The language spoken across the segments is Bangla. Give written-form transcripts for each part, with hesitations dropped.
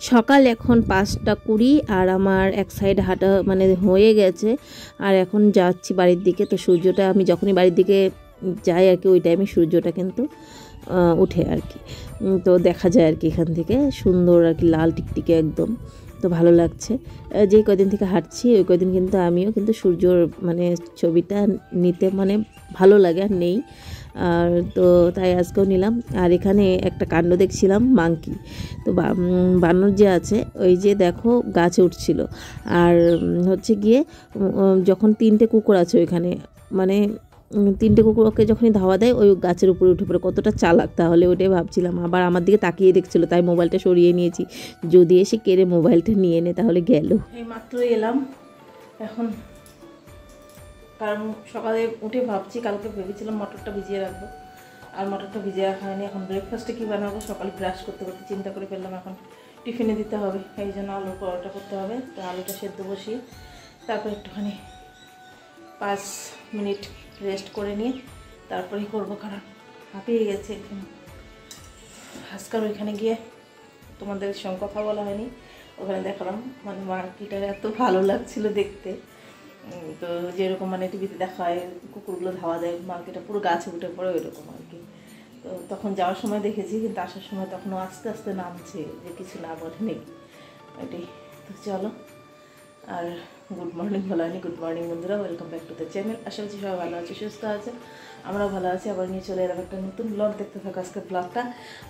সকাল এখন 5:20 আর আমার এক সাইড হাঁটা মানে হয়ে গেছে আর এখন যাচ্ছি বাড়ির দিকে। তো সূর্যটা আমি যখনই বাড়ির দিকে যাই আর কি ওই টাইমে সূর্যটা কিন্তু উঠে আর কি, তো দেখা যায় আর কি এখান থেকে সুন্দর আর কি লাল টিকটিকে একদম। তো ভালো লাগছে, যেই কদিন থেকে হাঁটছি ওই কদিন কিন্তু আমিও কিন্তু সূর্যর মানে ছবিটা নিতে মানে ভালো লাগে আর নেই, আর তো তাই আজকেও নিলাম। আর এখানে একটা কাণ্ড দেখছিলাম মাংকি, তো বানর যে আছে ওই যে দেখো গাছে উঠছিল, আর হচ্ছে গিয়ে যখন 3টে কুকুর আছে ওইখানে, মানে 3টে কুকুরকে যখনই ধাওয়া দেয় ওই গাছের উপরে উঠে পড়ে, কতটা চালাক তাহলে ওইটাই ভাবছিলাম। আবার আমার দিকে তাকিয়ে দেখছিল, তাই মোবাইলটা সরিয়ে নিয়েছি, যদি এসে কেড়ে মোবাইলটা নিয়ে নে তাহলে গেল। এই মাত্রই এলাম এখন, কারণ সকালে উঠে ভাবছি, কালকে ভেবেছিলাম মটরটা ভিজিয়ে রাখবো, আর মটরটা ভিজিয়ে রাখা হয়নি। এখন ব্রেকফাস্টে কী বানাবো সকালে ব্রাশ করতে করতে চিন্তা করে ফেললাম এখন টিফিনে দিতে হবে, এই জন্য আলুর পরোটা করতে হবে। তো আলুটা সেদ্ধ বসিয়ে তারপর একটুখানি 5 মিনিট রেস্ট করে নিয়ে তারপরেই করবো, কারণ হাঁপিয়ে গেছে একদম। আজকাল ওইখানে গিয়ে তোমাদের সঙ্গে কথা বলা হয়নি, ওখানে দেখালাম মানে মার্কেটটা এত ভালো লাগছিল দেখতে। তো যেরকম মানে টিভিতে দেখা হয় কুকুরগুলো ধাওয়া দেয়, মার্কেটটা পুরো গাছে উঠে পড়ে ওইরকম আর কি। তো তখন যাওয়ার সময় দেখেছি, কিন্তু আসার সময় তখনও আস্তে আস্তে নামছে, যে কিছু না বলে নেই ওইটাই। তো চলো, আর গুড মর্নিং বলা হয়নি, গুড মর্নিং বন্ধুরা, welcome back to the channel. আশা করছি সবাই ভালো আছে, সুস্থ আছে, আমরাও ভালো আছি। আবার নিয়ে চলে এলাম একটা নতুন ব্লগ, দেখতে থাকো আজকের ব্লগটা।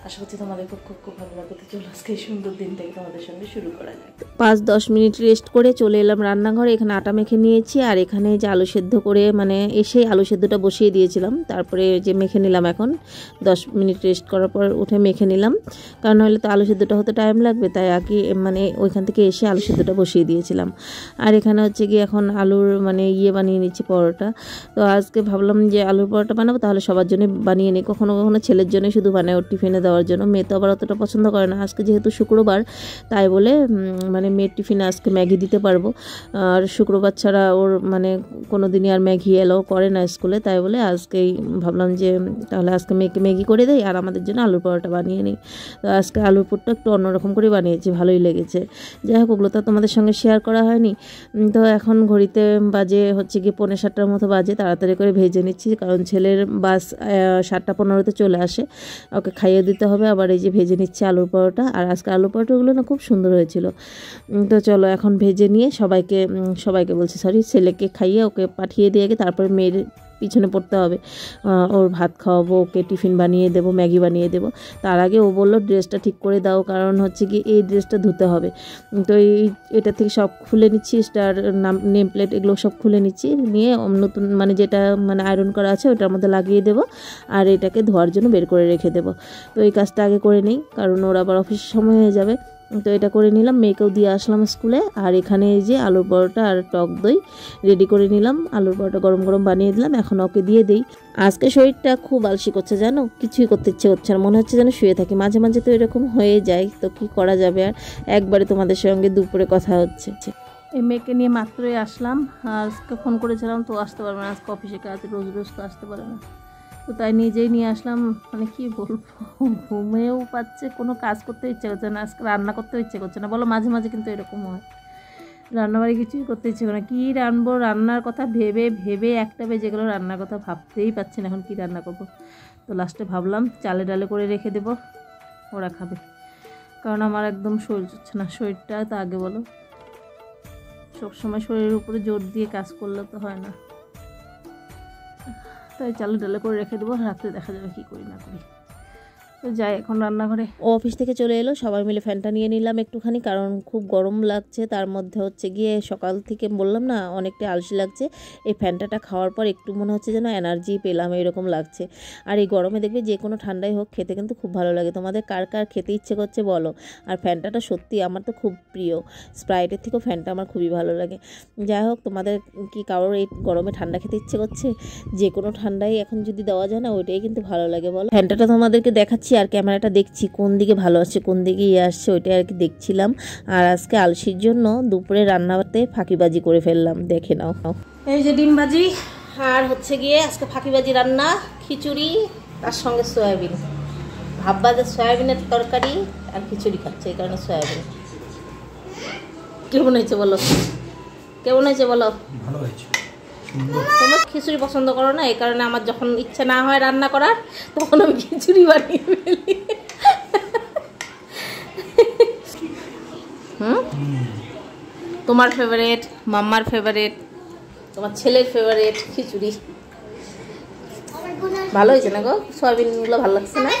আশা করছি তোমাদের খুব খুব খুব ভালো লাগবে। চলো আজকে এই সুন্দর দিনটাকে তোমাদের সঙ্গে শুরু করা যায়। 5-10 মিনিট রেস্ট করে চলে এলাম রান্নাঘরে। এখানে আটা মেখে নিয়েছি, আর এখানে যে আলু সেদ্ধ করে মানে এসেই আলু সেদ্ধটা বসিয়ে দিয়েছিলাম, তারপরে যে মেখে নিলাম। এখন 10 মিনিট রেস্ট করার পর উঠে মেখে নিলাম, কারণ হলে তো আলু সেদ্ধটা হতে টাইম লাগবে, তাই আগে মানে ওইখান থেকে এসে আলু সেদ্ধটা বসিয়ে দিয়েছিলাম। আর এখানে হচ্ছে গিয়ে এখন আলুর মানে বানিয়ে নিচ্ছি পরোটা। তো আজকে ভাবলাম যে আলুর পরোটা বানাবো, তাহলে সবার জন্য বানিয়ে নিই। কখনো কখনো ছেলের জন্য শুধু বানাই, ওর টিফিনে দেওয়ার জন্য। মেয়ে তো আবার অতটা পছন্দ করে না। আজকে যেহেতু শুক্রবার, তাই বলে মানে মেয়ের টিফিনে আজকে ম্যাগি দিতে পারবো, আর শুক্রবার ছাড়া ওর মানে কোনো দিনই আর ম্যাগি এলাও করে না স্কুলে, তাই বলে আজকেই ভাবলাম যে তাহলে আজকে মেয়েকে ম্যাগি করে দেই আর আমাদের জন্য আলুর পরোটা বানিয়ে নিই। তো আজকে আলুর পুরটা একটু অন্যরকম করে বানিয়েছি, ভালোই লেগেছে। যাই হোক, ওগুলো তো তোমাদের সঙ্গে শেয়ার করা হয়নি। তো এখন ঘড়িতে বাজে হচ্ছে গিয়ে 5:45 মতো বাজে, তাড়াতাড়ি করে ভেজে নিচ্ছি, কারণ ছেলের বাস 7:15 চলে আসে, ওকে খাইয়ে দিতে হবে। আবার এই যে ভেজে নিচ্ছে আলুর পরোটা, আর আজকে আলুর পরোটাগুলো না খুব সুন্দর হয়েছিল। তো চলো এখন ভেজে নিয়ে সবাইকে বলছি সরি, ছেলেকে খাইয়ে ওকে পাঠিয়ে দিয়ে তারপরে মেয়ের পিছনে পড়তে হবে, ওর ভাত খাওয়াবো, ওকে টিফিন বানিয়ে দেবো, ম্যাগি বানিয়ে দেবো। তার আগে ও বললো ড্রেসটা ঠিক করে দাও, কারণ হচ্ছে কি এই ড্রেসটা ধুতে হবে। তো এটা থেকে সব খুলে নিচ্ছি, স্টার নেম প্লেট এগুলো সব খুলে নিচ্ছি, নিয়ে নতুন মানে যেটা মানে আয়রন করা আছে ওটার মধ্যে লাগিয়ে দেবো, আর এটাকে ধোয়ার জন্য বের করে রেখে দেবো। তো এই কাজটা আগে করে নিই, কারণ ওর আবার অফিসের সময় হয়ে যাবে। তো এটা করে নিলাম, মেয়েকেও দিয়ে আসলাম স্কুলে। আর এখানে এই যে আলুর পরোটা আর টক দই রেডি করে নিলাম, আলুর পরোটা গরম গরম বানিয়ে দিলাম, এখন ওকে দিয়ে দিই। আজকে শরীরটা খুব আলসি করছে জানো, কিছুই করতে ইচ্ছে করছে না, মনে হচ্ছে যেন শুয়ে থাকি। মাঝে মাঝে তো এরকম হয়ে যায়, তো কি করা যাবে আর। একবারে তোমাদের সঙ্গে দুপুরে কথা হচ্ছে। এই মেয়েকে নিয়ে মাত্রই আসলাম, আজকে ফোন করেছিলাম তো আসতে পারবে না, আজকে অফিসে কাজ, রোজ রোজ তো আসতে পারে না, তো তাই নিজেই নিয়ে আসলাম। মানে কি বলবো, ঘুমেও পাচ্ছে, কোনো কাজ করতে ইচ্ছে করছে না, আজকে রান্না করতেও ইচ্ছে করছে না। বলো মাঝে মাঝে কিন্তু এরকম হয়, রান্নাবাড়ি কিছুই করতে ইচ্ছে করে না। কী রান্নাবো, রান্নার কথা ভেবে ভেবে একটা বেজে গেলো, রান্নার কথা ভাবতেই পাচ্ছি না এখন কী রান্না করবো। তো লাস্টে ভাবলাম চালে ডালে করে রেখে দেবো, ওরা খাবে, কারণ আমার একদম শরীর চলছে না। শরীরটা তো আগে বলো, সবসময় শরীরের উপরে জোর দিয়ে কাজ করলে তো হয় না, তাই চালে ডালে করে রেখে দেবো, রাত্রে দেখা যাবে কী করি না করি। তো যাই এখন রান্নাঘরে। অফিস থেকে চলে এলো, সবাই মিলে ফ্যানটা নিয়ে নিলাম একটুখানি, কারণ খুব গরম লাগছে। তার মধ্যে হচ্ছে গিয়ে সকাল থেকে বললাম না অনেকটা আলসি লাগছে, এই ফ্যানটাটা খাওয়ার পর একটু মনে হচ্ছে যেন এনার্জি পেলাম, এরকম লাগছে। আর এই গরমে দেখবে যে কোনো ঠান্ডাই হোক খেতে কিন্তু খুব ভালো লাগে। তোমাদের কার কার খেতে ইচ্ছে করছে বলো। আর ফ্যানটাটা সত্যি আমার তো খুব প্রিয়, স্প্রাইটের থেকেও ফ্যানটা আমার খুবই ভালো লাগে। যাই হোক, তোমাদের কি কারোর এই গরমে ঠান্ডা খেতে ইচ্ছে করছে? যে কোনো ঠান্ডাই এখন যদি দেওয়া যায় না, ওইটাই কিন্তু ভালো লাগে বলো। ফ্যানটা তোমাদেরকে দেখাচ্ছি আর ক্যামেরাটা দেখছি কোন দিকে ভালো আসছে কোন দিকে আসছে, ওইটাই আর কি দেখছিলাম। আর আজকে আলসির জন্য দুপুরে রান্নাতে ফাঁকিবাজি করে ফেললাম, দেখে নাও। এই যে ডিম ভাজি, আর হচ্ছে গিয়ে আজকে ফাঁকিবাজি রান্না, খিচুড়ি, তার সঙ্গে সয়াবিন, ভাববা যে সয়াবিনের তরকারি আর খিচুড়ি খাচ্ছে, এই কারণে সয়াবিন। কেমন হয়েছে বলো, কেমন হয়েছে বলো? ভালো হয়েছে। তোমরা খিচুড়ি পছন্দ করো না, এই কারণে আমার যখন ইচ্ছা না হয় রান্না করার তখন আমি খিচুড়ি বানিয়ে ফেলি। তোমার ফেভারিট, মাম্মার ফেভারিট, তোমার ছেলের ফেভারিট খিচুড়ি। ভালো হয়েছে না গো? সয়াবিনগুলো ভালো লাগছে না?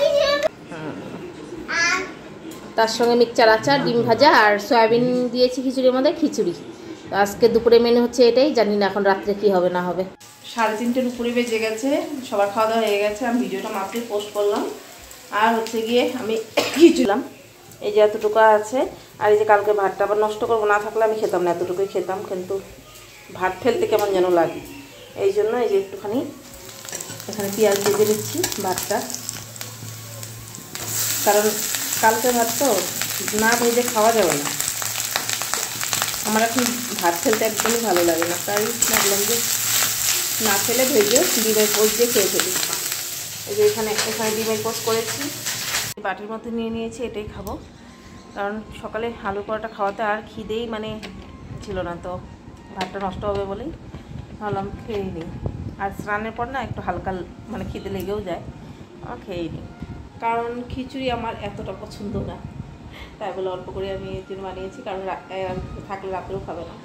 তার সঙ্গে মিক্সচার আচার, ডিম ভাজা আর সয়াবিন দিয়েছি খিচুড়ির মধ্যে, খিচুড়ি। তো আজকে দুপুরে মেনু হচ্ছে এটাই, জানি না এখন রাত্রে কি হবে না হবে। 3:30 উপরে বেজে গেছে, সবার খাওয়া দাওয়া হয়ে গেছে। আমি ভিডিওটা মাত্রই পোস্ট করলাম। আর হচ্ছে গিয়ে আমি খিচুড়িলাম, এই যে এতটুকু আছে। আর এই যে কালকে ভাতটা আবার নষ্ট করবো, না থাকলে আমি খেতাম না, এতটুকুই খেতাম, কিন্তু ভাত ফেলতে কেমন যেন লাগে, এই জন্য এই যে একটুখানি এখানে পেঁয়াজ ভেজে নিচ্ছি ভাতটা, কারণ কালকে ভাত তো না ভেজে খাওয়া যাবে না। আমার এখন ভাত ফেলতে একদমই ভালো লাগে না, তাই ভাবলাম যে না ফেলে ভেজে ডিমের পোস্ট দিয়ে খেয়ে ফেলি। এই যে এখানে ডিমের পোস্ট করেছি, বাটির মধ্যে নিয়ে নিয়েছি, এটাই খাবো। কারণ সকালে আলু পরোটা খাওয়াতে আর খিদেই মানে ছিল না, তো ভাতটা নষ্ট হবে বলেই ভাবলাম খেয়ে নিই। আর স্নানের পর না একটু হালকা মানে খিদে লেগেও যায়, আমার খেয়ে নিই। কারণ খিচুড়ি আমার এতটা পছন্দ না, তাই বলে অল্প করে আমি এই দিন বানিয়েছি। কারণ থাকলে রাতেও খাবে না,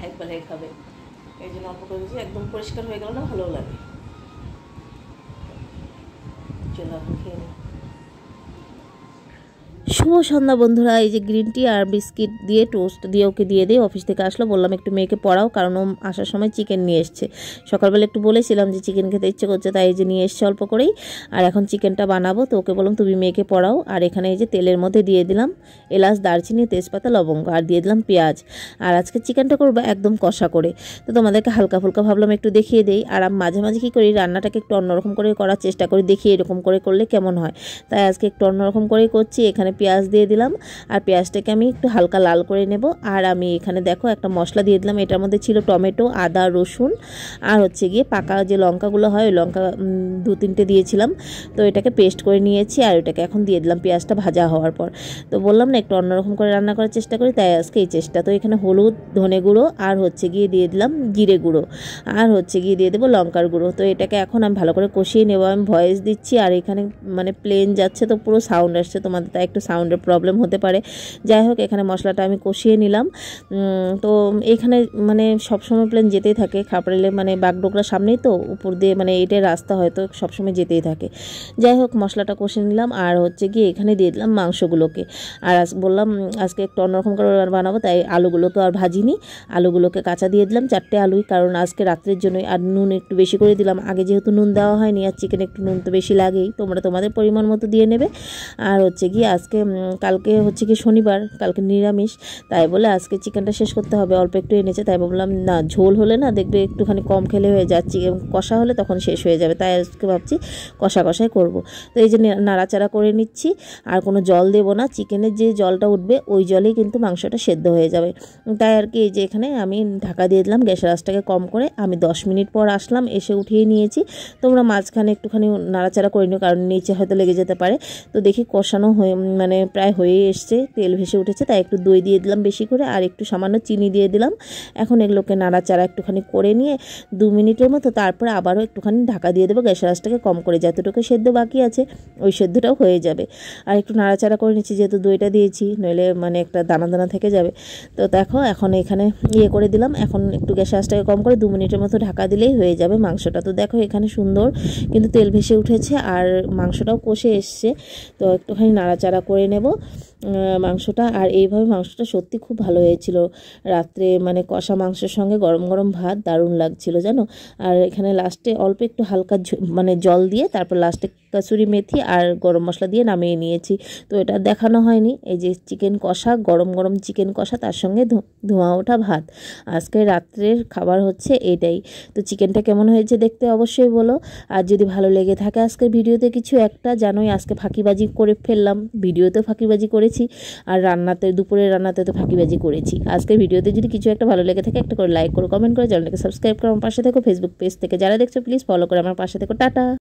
একবারে খাবে, এই জন্য অল্প করে দিয়েছি। একদম পরিষ্কার হয়ে গেল না, ভালোও লাগে। চলো এখন খেয়ে নিই। শুভ সন্ধ্যা বন্ধুরা। এই যে গ্রিন টি আর বিস্কিট দিয়ে টোস্ট দিয়ে ওকে দিয়ে দিই। অফিস থেকে আসলো, বললাম একটু মেয়েকে পড়াও, কারণ ও আসার সময় চিকেন নিয়ে এসছে। সকালবেলা একটু বলেছিলাম যে চিকেন খেতে ইচ্ছে করছে, তাই এই যে নিয়ে এসছে অল্প করেই। আর এখন চিকেনটা বানাবো, তো ওকে বললাম তুমি মেয়েকে পড়াও। আর এখানে এই যে তেলের মধ্যে দিয়ে দিলাম এলাচ, দারচিনি, তেজপাতা, লবঙ্গ, আর দিয়ে দিলাম পেঁয়াজ। আর আজকে চিকেনটা করবো একদম কষা করে, তো তোমাদেরকে হালকা ফুলকা ভাবলাম একটু দেখিয়ে দেই। আর মাঝে মাঝে কী করি, রান্নাটাকে একটু অন্যরকম করে করার চেষ্টা করি, দেখি এরকম করে করলে কেমন হয়। তাই আজকে একটু অন্যরকম করেই করছি। এখানে পেঁয়াজ দিয়ে দিলাম, আর পেঁয়াজটাকে আমি একটু হালকা লাল করে নেব। আর আমি এখানে দেখো একটা মশলা দিয়ে দিলাম, এটার মধ্যে ছিল টমেটো, আদা, রসুন, আর হচ্ছে গিয়ে পাকা যে লঙ্কাগুলো হয় ওই লঙ্কা 2-3টে দিয়েছিলাম। তো এটাকে পেস্ট করে নিয়েছি, আর এটাকে এখন দিয়ে দিলাম পেঁয়াজটা ভাজা হওয়ার পর। তো বললাম না একটু অন্যরকম করে রান্না করার চেষ্টা করি, তাই আজকে এই চেষ্টা। তো এখানে হলুদ, ধনে গুঁড়ো, আর হচ্ছে গিয়ে দিয়ে দিলাম জিরে গুঁড়ো, আর হচ্ছে গিয়ে দিয়ে দেবো লঙ্কার গুঁড়ো। তো এটাকে এখন আমি ভালো করে কষিয়ে নেবো। আমি ভয়েস দিচ্ছি আর এখানে মানে প্লেন যাচ্ছে, তো পুরো সাউন্ড আসছে তোমাদের, তাই একটু সাউন্ডের প্রবলেম হতে পারে। যাই হোক, এখানে মশলাটা আমি কষিয়ে নিলাম। তো এখানে মানে সবসময় প্লেন যেতেই থাকে, খাপড়েলে মানে বাগডোগরা সামনেই, তো উপর দিয়ে মানে এটাই রাস্তা হয়তো সবসময় যেতেই থাকে। যাই হোক, মশলাটা কষিয়ে নিলাম, আর হচ্ছে গিয়ে এখানে দিয়ে দিলাম মাংসগুলোকে। আর বললাম আজকে একটু অন্যরকম করে বানাবো, তাই আলুগুলোকে আর ভাজিনি, আলুগুলোকে কাঁচা দিয়ে দিলাম, 4টে আলুই, কারণ আজকে রাত্রের জন্যই। আর নুন একটু বেশি করে দিলাম, আগে যেহেতু নুন দেওয়া হয়নি, আর চিকেনে একটু নুন তো বেশি লাগেই, তোমরা তোমাদের পরিমাণ মতো দিয়ে নেবে। আর হচ্ছে গিয়ে আজকে কালকে হচ্ছে কি শনিবার, কালকে নিরামিষ, তাই বলে আজকে চিকেনটা শেষ করতে হবে। অল্প একটু এনেছে, তাই বললাম না ঝোল হলে না দেখবে একটুখানি কম খেলে হয়ে যাচ্ছে, কষা হলে তখন শেষ হয়ে যাবে, তাই আজকে ভাবছি কষা কষাই করব। তো এই যে নাড়াচাড়া করে নিচ্ছি, আর কোনো জল দেব না, চিকেনের যে জলটা উঠবে ওই জলেই কিন্তু মাংসটা সেদ্ধ হয়ে যাবে। তাই আর কি এই যে এখানে আমি ঢাকা দিয়ে দিলাম, গ্যাসের আঁচটাকে কম করে। আমি 10 মিনিট পর আসলাম, এসে উঠিয়ে নিয়েছি। তোমরা মাঝখানে একটুখানি নাড়াচাড়া করে নিও, কারণ নিচে হয়তো লেগে যেতে পারে। তো দেখি কষানো হয়ে মানে প্রায় হয়ে এসছে, তেল ভেসে উঠেছে, তাই একটু দই দিয়ে দিলাম বেশি করে, আর একটু সামান্য চিনি দিয়ে দিলাম। এখন এগুলোকে নাড়াচাড়া একটুখানি করে নিয়ে 2 মিনিটের মতো তারপরে আবারও একটুখানি ঢাকা দিয়ে দেবো, গ্যাসের আঁচটাকে কম করে, যতটুকু সেদ্ধ বাকি আছে ওই সেদ্ধটাও হয়ে যাবে। আর একটু নাড়াচাড়া করে নিচ্ছি, যেহেতু দইটা দিয়েছি, নইলে মানে একটা দানা দানা থেকে যাবে। তো দেখো এখন এখানে করে দিলাম, এখন একটু গ্যাসের আঁচটাকে কম করে 2 মিনিটের মতো ঢাকা দিলেই হয়ে যাবে মাংসটা। তো দেখো এখানে সুন্দর কিন্তু তেল ভেসে উঠেছে, আর মাংসটাও কষে এসছে। তো একটুখানি নাড়াচাড়া করে নেব মাংসটা। আর এইভাবে মাংসটা সত্যি খুব ভালো হয়েছিল রাত্রে, মানে কষা মাংসের সঙ্গে গরম গরম ভাত দারুণ লাগছিল জানো। আর এখানে লাস্টে অল্প একটু হালকা মানে জল দিয়ে তারপর লাস্টে কাসুরি মেথি আর গরম মশলা দিয়ে নামিয়ে নিয়েছি। তো এটা দেখানো হয়নি, এই যে চিকেন কষা, গরম গরম চিকেন কষা, তার সঙ্গে ধোঁয়া ওঠা ভাত। আজকে রাত্রের খাবার হচ্ছে এটাই। তো চিকেনটা কেমন হয়েছে দেখতে অবশ্যই বলো। আর যদি ভালো লেগে থাকে আজকের ভিডিওতে কিছু একটা, জানোই আজকে ফাঁকিবাজি করে ফেললাম, ভিডিওতেও ফাঁকিবাজি করেছি, আর রান্নাতে দুপুরের রান্নাতে তো ফাঁকিবাজি করেছি। আজকের ভিডিওতে যদি কিছু একটা ভালো লেগে থাকে একটা করে লাইক করো, কমেন্ট করে, চ্যানেলটাকে সাবস্ক্রাইব করো, আমার পাশে থেকো। ফেসবুক পেজ থেকে যারা দেখছো প্লিজ ফলো করে আমার পাশে থেকো। টাটা।